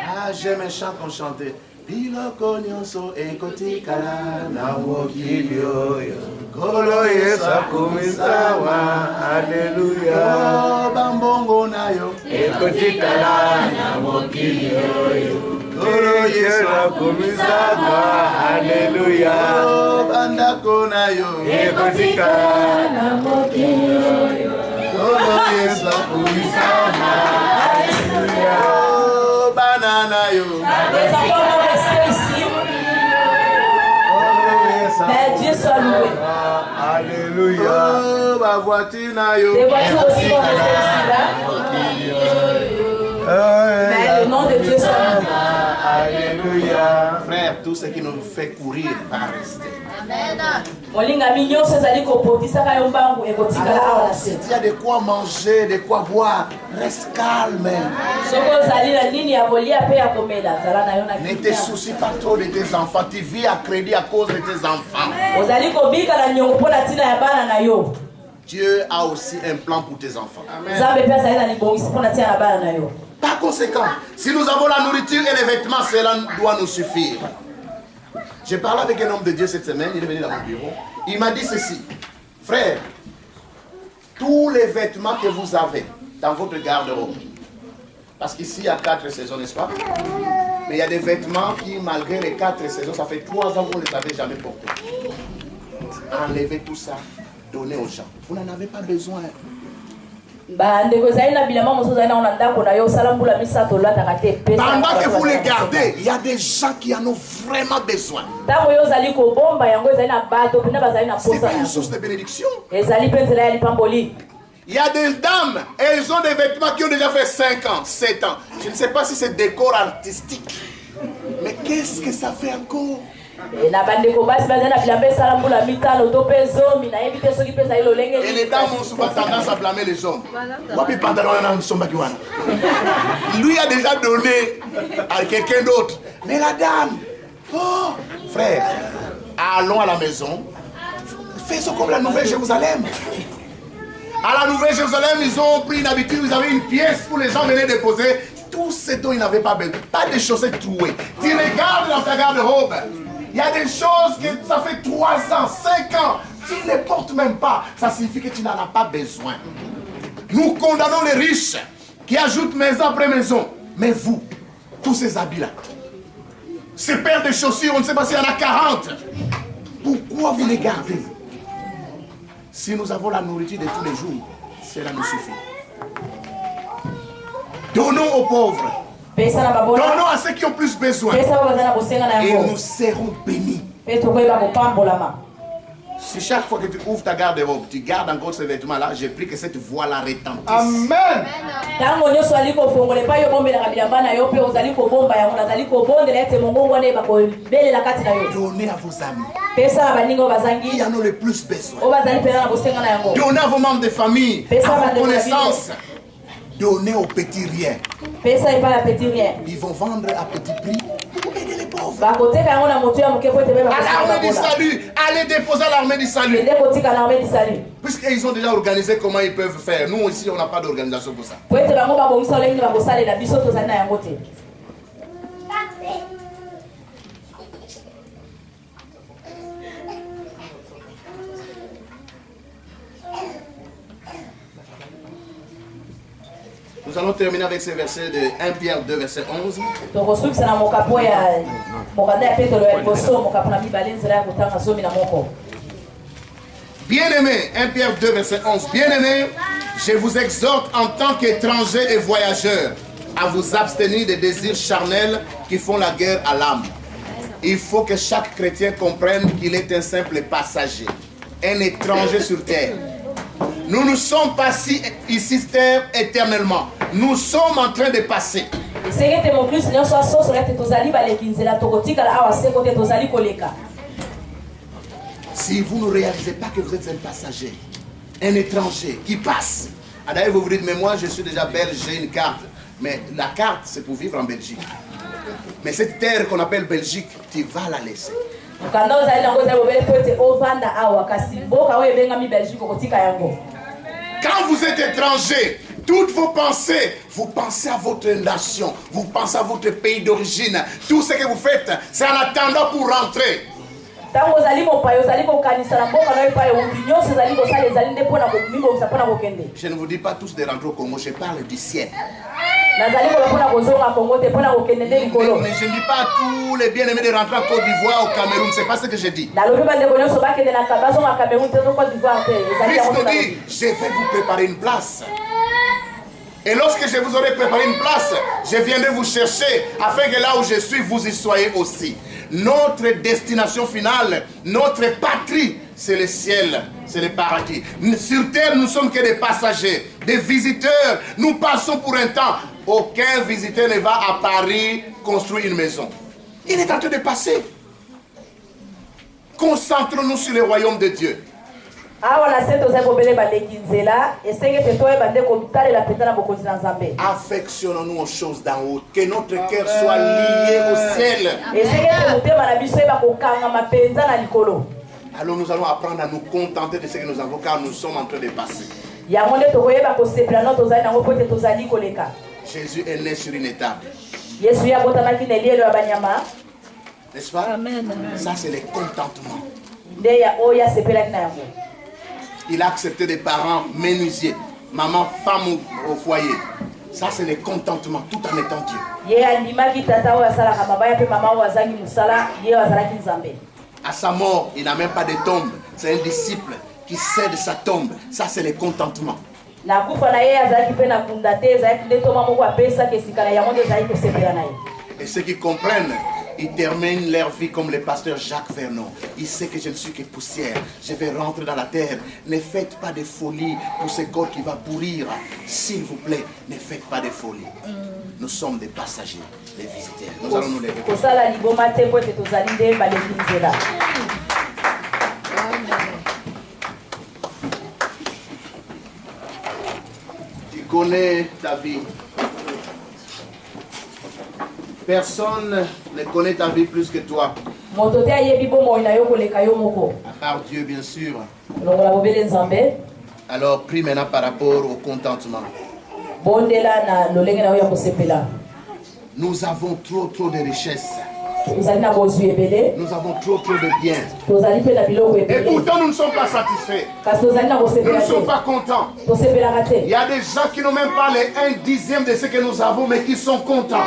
Ah, j'aime un chant qu'on chantait. Biloko nyonso ekotikala na mokili oyo Kolo Yesu akumisawa, haleluya. Bambongo nayo ekotikala na mokili oyo Kolo Yesu akumisawa, haleluya. Bandako nayo ekotikala na mokili oyo Kolo Yesu akumisawa, haleluya. Banana yo Mais Dieu soit loué. Alléluia. Ma voiture na yo. Les voitures aussi vont rester ici là. Mais le nom de Dieu soit loué. Alléluia. Frère, tout ce qui nous fait courir va rester. Amen. Alors, si tu as de quoi manger, de quoi boire, reste calme. Ne te soucie pas trop de tes enfants. Tu vis à crédit à cause de tes enfants. Dieu a aussi un plan pour tes enfants. Par conséquent, si nous avons la nourriture et les vêtements, cela doit nous suffire. J'ai parlé avec un homme de Dieu cette semaine, il est venu dans mon bureau. Il m'a dit ceci: frère, tous les vêtements que vous avez dans votre garde-robe, parce qu'ici il y a 4 saisons, n'est-ce pas? Mais il y a des vêtements qui, malgré les 4 saisons, ça fait 3 ans que vous ne les avez jamais portés. Enlevez tout ça, donnez aux gens. Vous n'en avez pas besoin. Pendant que vous les gardez, il y a des gens qui en ont vraiment besoin. C'est pas une source de bénédiction. Il y a des dames, elles ont des vêtements qui ont déjà fait 5 ans, 7 ans. Je ne sais pas si c'est décor artistique. Mais qu'est-ce que ça fait encore? Et les dames ont souvent tendance à blâmer les hommes. Lui a déjà donné à quelqu'un d'autre. Mais la dame, oh, frère, allons à la maison. Faisons comme la Nouvelle Jérusalem. À la Nouvelle Jérusalem, ils ont pris une habitude, ils avaient une pièce pour les gens venaient déposer tout ce dont ils n'avaient pas besoin. Pas des chaussettes trouées. Tu regardes dans ta garde-robe. Il y a des choses que ça fait 3 ans, 5 ans, tu ne les portes même pas. Ça signifie que tu n'en as pas besoin. Nous condamnons les riches qui ajoutent maison après maison. Mais vous, tous ces habits-là, ces paires de chaussures, on ne sait pas s'il y en a 40. Pourquoi vous les gardez? Si nous avons la nourriture de tous les jours, cela nous suffit. Donnons aux pauvres. Donnons à ceux qui ont plus besoin. Et nous serons bénis. Si chaque fois que tu ouvres ta garde-robe, tu gardes encore ces vêtements-là, j'ai pris que cette voix-là retentisse. Amen. Donnez à vos amis qui en ont le plus besoin. Donnez à vos membres de famille, à vos connaissances. Donnez aux petits riens. Ils vont vendre à petit prix pour aider les pauvres. À l'armée du salut, allez déposer à l'armée du salut. Puisqu'ils ont déjà organisé comment ils peuvent faire. Nous ici, on n'a pas d'organisation pour ça. Nous allons terminer avec ces versets de 1 Pierre 2, verset 11. Bien-aimés, 1 Pierre 2, verset 11. Bien-aimés, je vous exhorte en tant qu'étrangers et voyageurs à vous abstenir des désirs charnels qui font la guerre à l'âme. Il faut que chaque chrétien comprenne qu'il est un simple passager, un étranger sur terre. Nous ne sommes pas ici terre éternellement. Nous sommes en train de passer. Si vous ne réalisez pas que vous êtes un passager, un étranger qui passe. D'ailleurs, vous vous dites, mais moi je suis déjà belge, j'ai une carte. Mais la carte, c'est pour vivre en Belgique. Mais cette terre qu'on appelle Belgique, tu vas la laisser. Quand vous êtes étranger, toutes vos pensées, vous pensez à votre nation, vous pensez à votre pays d'origine. Tout ce que vous faites, c'est en attendant pour rentrer. Je ne vous dis pas tous de rentrer au Congo, je parle du ciel. Mais je ne dis pas à tous les bien-aimés de rentrer en Côte d'Ivoire, au Cameroun, c'est pas ce que je dis. Christ nous dit, je vais vous préparer une place. Et lorsque je vous aurai préparé une place, je viendrai vous chercher afin que là où je suis, vous y soyez aussi. Notre destination finale, notre patrie, c'est le ciel, c'est le paradis. Sur terre, nous ne sommes que des passagers, des visiteurs. Nous passons pour un temps. Aucun visiteur ne va à Paris construire une maison. Il est en train de passer. Concentrons-nous sur le royaume de Dieu. Affectionnons-nous aux choses d'en haut. Que notre cœur soit lié au ciel. Alors nous allons apprendre à nous contenter de ce que nous avons, car nous sommes en train de passer. Jésus est né sur une étable. N'est-ce pas? Amen. Ça c'est le contentement. Il a accepté des parents menuisiers, maman, femme au foyer. Ça c'est le contentement tout en étant Dieu. À sa mort, il n'a même pas de tombe. C'est un disciple qui cède sa tombe. Ça c'est le contentement. Et ceux qui comprennent, ils terminent leur vie comme le pasteur Jacques Vernon. Il sait que je ne suis que poussière. Je vais rentrer dans la terre. Ne faites pas de folie pour ce corps qui va pourrir. S'il vous plaît, ne faites pas de folie. Nous sommes des passagers, des visiteurs. Nous allons nous lever. Tu connais ta vie. Personne ne connaît ta vie plus que toi. À part Dieu, bien sûr. Alors, prie maintenant par rapport au contentement. Nous avons trop de richesses. Nous avons trop de biens. Et pourtant nous ne sommes pas satisfaits. Nous ne sommes pas contents. Il y a des gens qui n'ont même pas les 1/10 de ce que nous avons, mais qui sont contents.